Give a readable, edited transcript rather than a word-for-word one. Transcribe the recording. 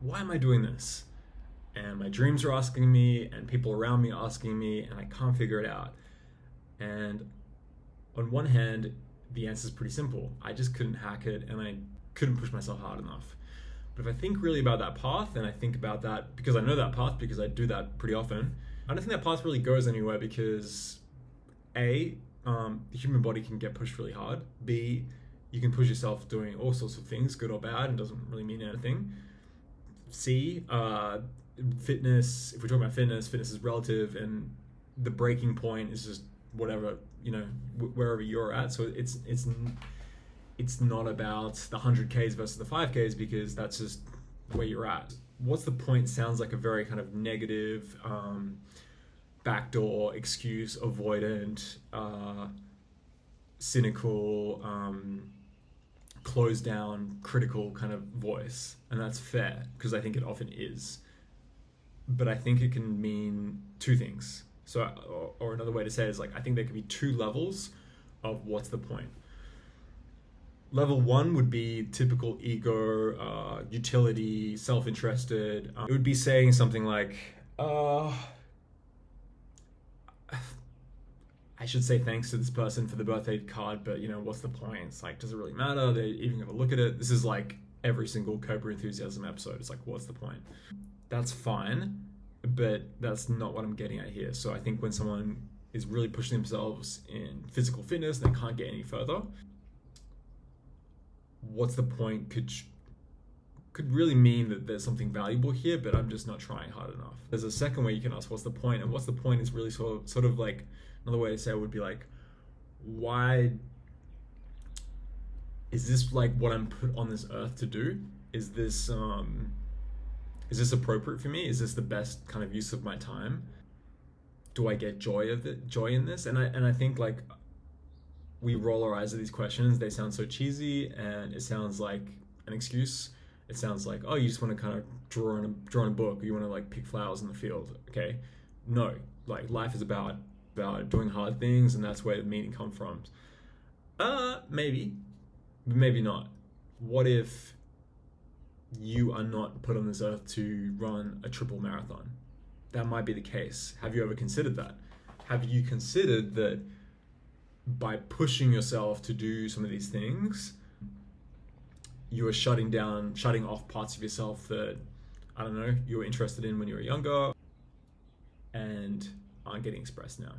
why am I doing this? And my dreams are asking me, and people around me are asking me, and I can't figure it out. And on one hand, the answer is pretty simple. I just couldn't hack it, and I couldn't push myself hard enough. But if I think really about that path, and I think about that because I know that path because I do that pretty often, I don't think that path really goes anywhere because A, the human body can get pushed really hard. B, you can push yourself doing all sorts of things, good or bad, and doesn't really mean anything. C, fitness, if we're talking about fitness, fitness is relative, and the breaking point is just whatever, wherever you're at. So it's not about the 100Ks versus the 5Ks because that's just where you're at. What's the point sounds like a very kind of negative, backdoor excuse, avoidant, cynical, closed down, critical kind of voice. And that's fair because I think it often is. But I think it can mean two things. So, or another way to say it is like, I think there could be two levels of what's the point. Level one would be typical ego, utility, self-interested. It would be saying something like, I should say thanks to this person for the birthday card, but what's the point? It's like, does it really matter? They're even gonna look at it. This is like every single Cobra Enthusiasm episode. It's like, what's the point? That's fine, but that's not what I'm getting at here. So I think when someone is really pushing themselves in physical fitness and they can't get any further, what's the point could really mean that there's something valuable here, but I'm just not trying hard enough. There's a second way you can ask what's the point, and what's the point is really sort of like, another way to say it would be like, why is this like what I'm put on this earth to do? Is this appropriate for me? Is this the best kind of use of my time? Do I get joy in this? And I think like we roll our eyes at these questions. They sound so cheesy, and it sounds like an excuse. It sounds like, oh, you just want to kind of draw in a book, or you want to like pick flowers in the field. Okay, no, like life is about doing hard things, and that's where the meaning comes from. Maybe, but maybe not. What if you are not put on this earth to run a triple marathon? That might be the case. Have you ever considered that? Have you considered that by pushing yourself to do some of these things, you are shutting off parts of yourself that, I don't know, you were interested in when you were younger and aren't getting expressed now?